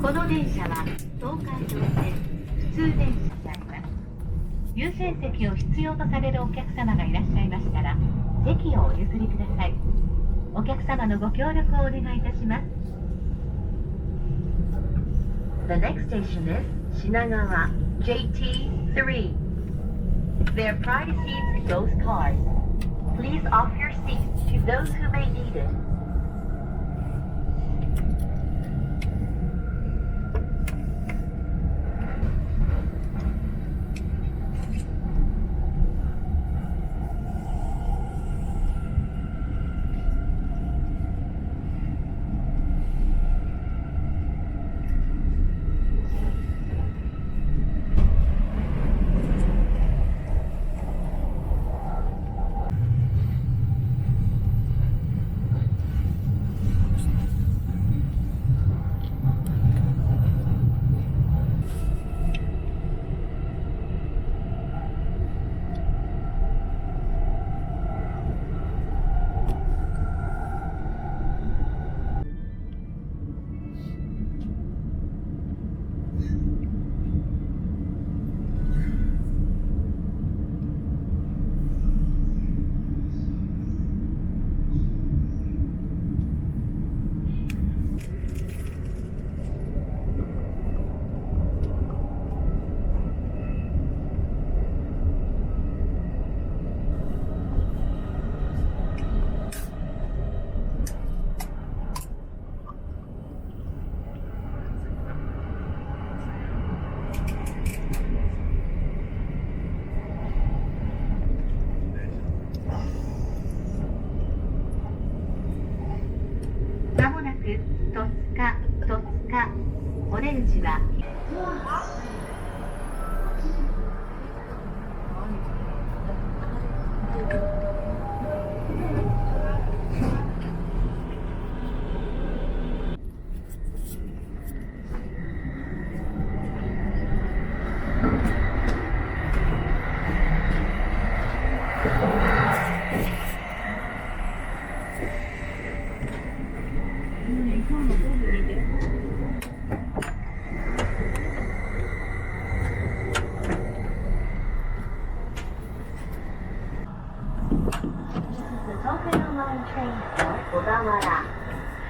この電車は東海道線普通電車であります。優先席を必要とされるお客様がいらっしゃいましたら、席をお譲りください。お客様のご協力をお願いいたします。The next station is Shinagawa JT3. There are private seats in those cars. Please offer your seats to those who may need it.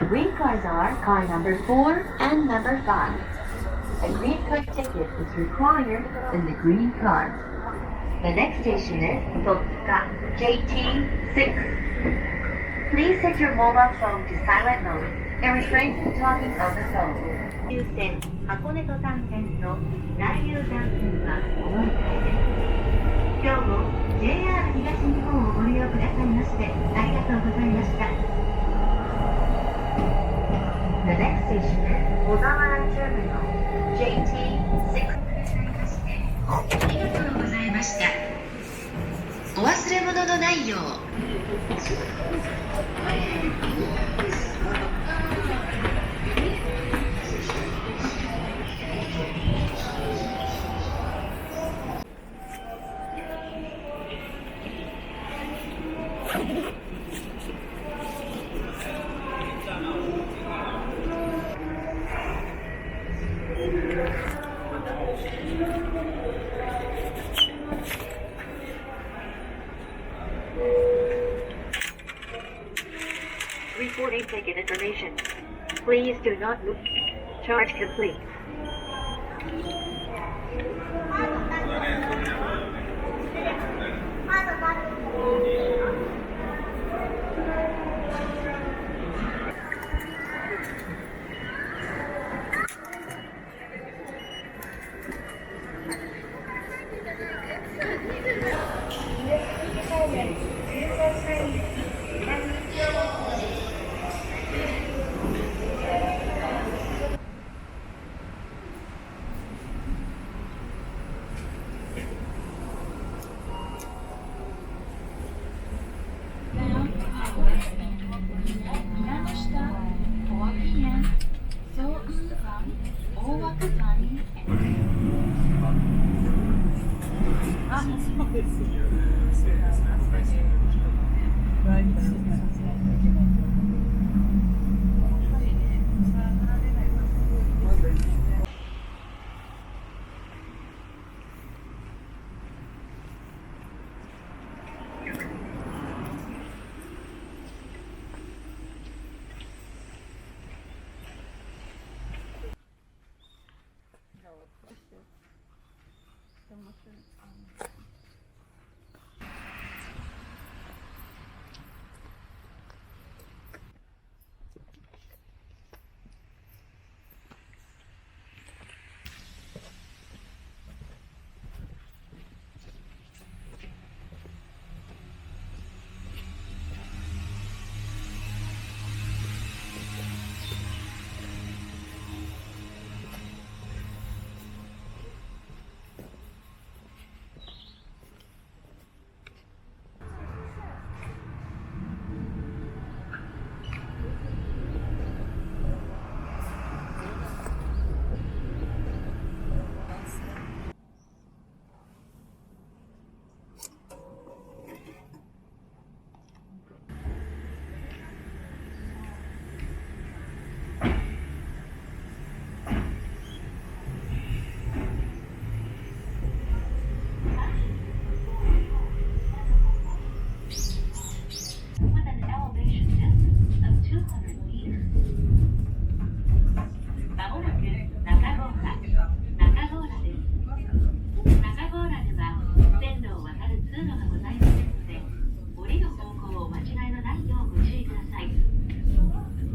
Green cars are car number 4 and number 5. A green card ticket is required in the green car. The next station is Totsuka JT6. Please set your mobile phone to silent mode and refrain from talking on the phone. 優先箱根登山線の大雄山線はお乗り換えです。今日も JR 東日本をご利用くださいましてありがとうございました。The next station is 小田原チームの JT6 ありがとうございました。お忘れ物のないよう。Reporting ticket information. Please do not move. Charge complete.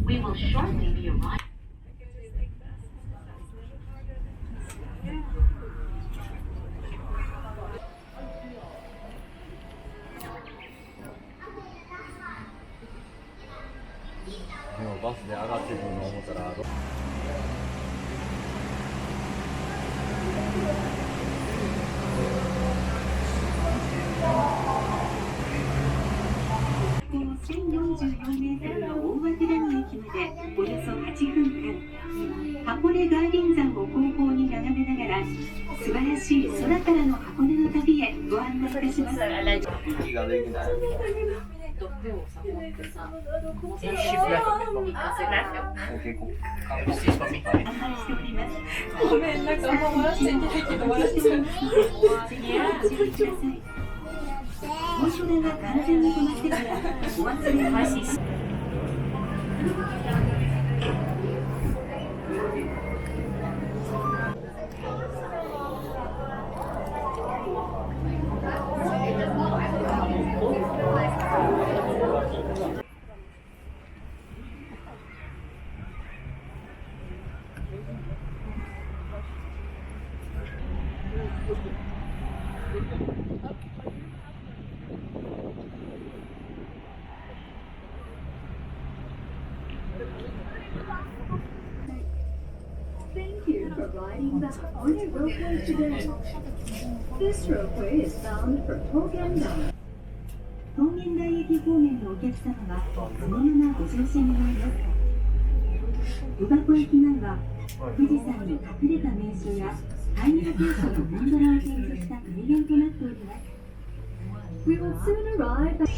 We will shortly be arriving. でもバスで上がってくるの思ったら。1044メートルの大涌谷駅までおよそ8分間、箱根外輪山を後方に眺めながら素晴らしい空からの箱根の旅へご案内いたします。息ができない。と手をさ持ってさ、全身行かせないよ。結構感動してしまった。案内しております。ごめん、なんかあんま笑っちゃいけないけど笑っちゃう。次はご注意ください。大空が完全に止まってからお祭りを開始し。are riding the Hakone Ropeway today. This ropeway is bound for Togendan. 桃源台駅方面のお客様はそのままご乗車願います。宇箱駅前は富士山に隠れた名所や海洋景色のゴンドラを展示した庭園となっております。We will soon arrive at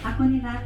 箱根は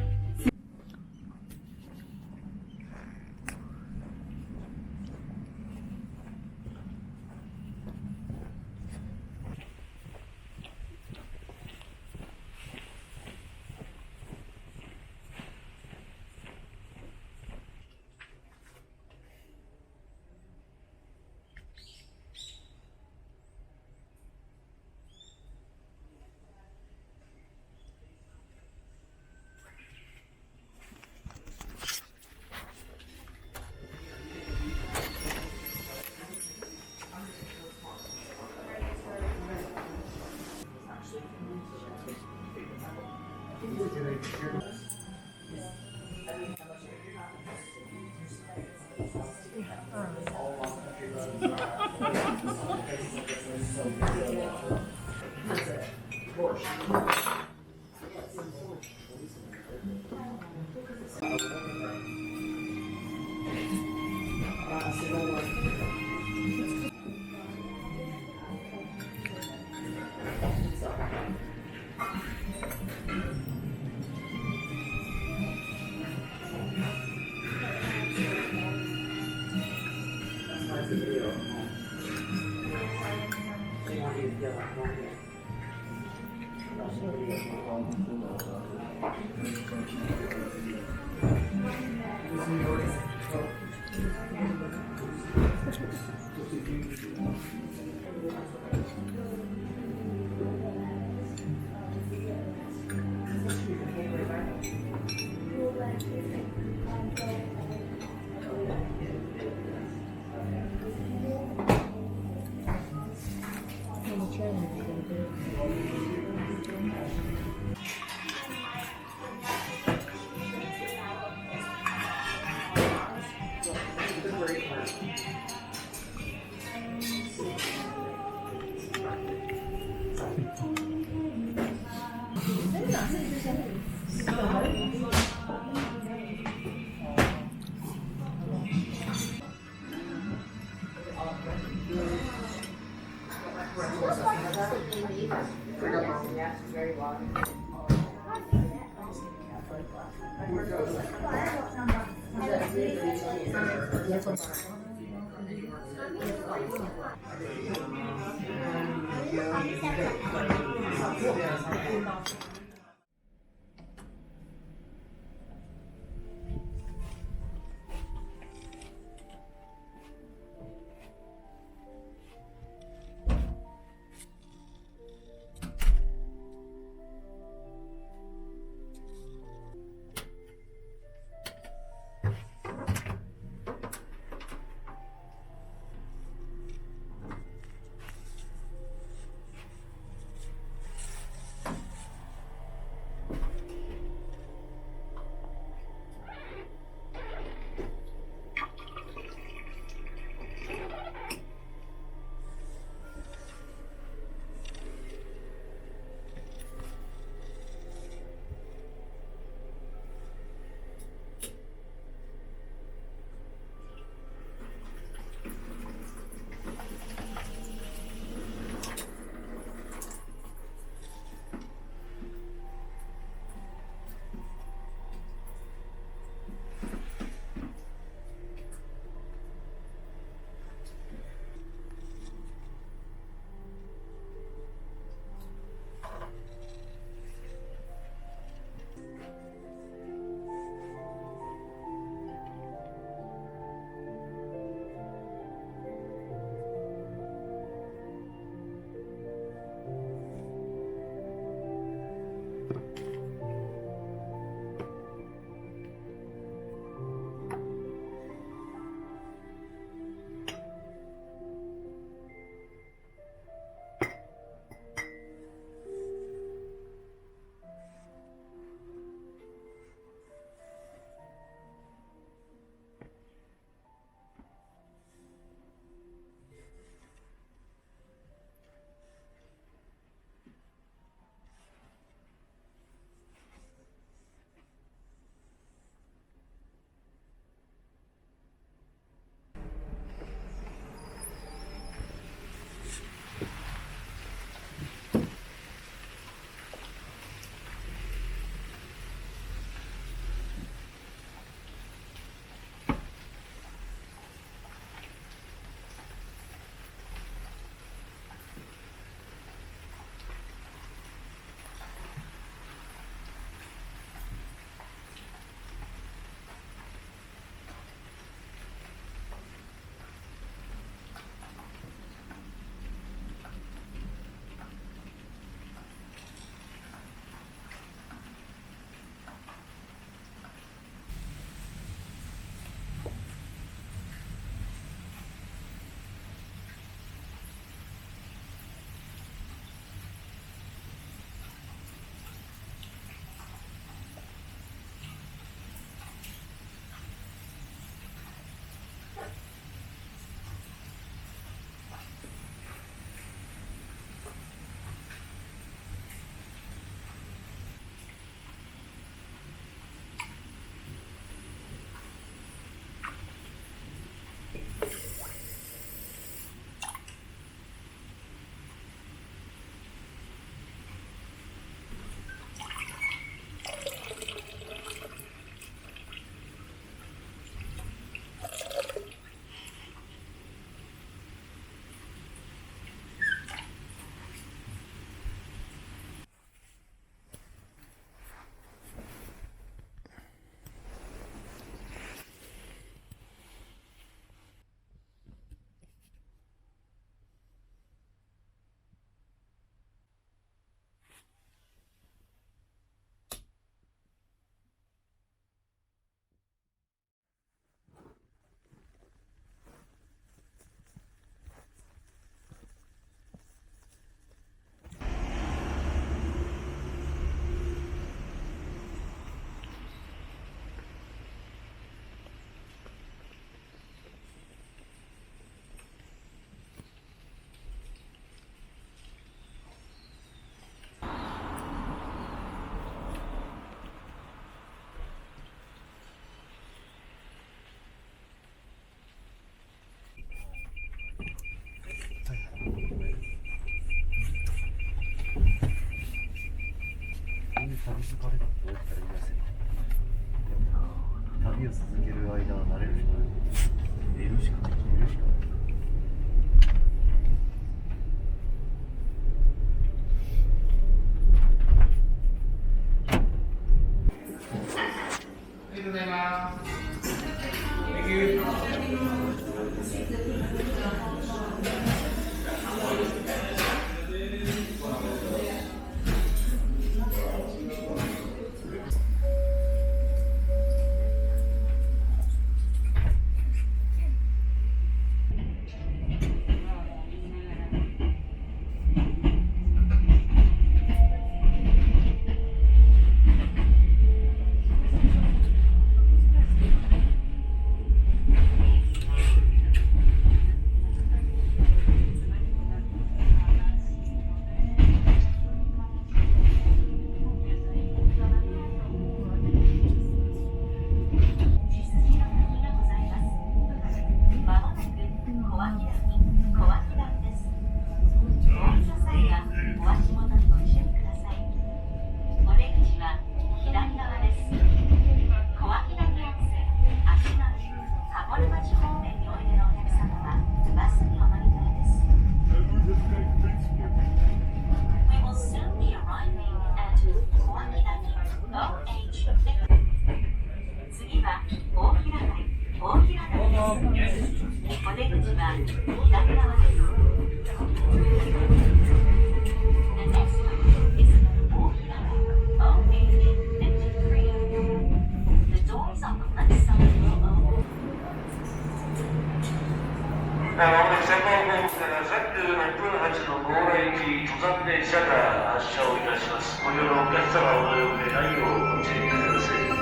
先方本線から1分8の強羅行き登山電車が発車をいたします。ご利用のお客様お乗り遅れないようご注意ください。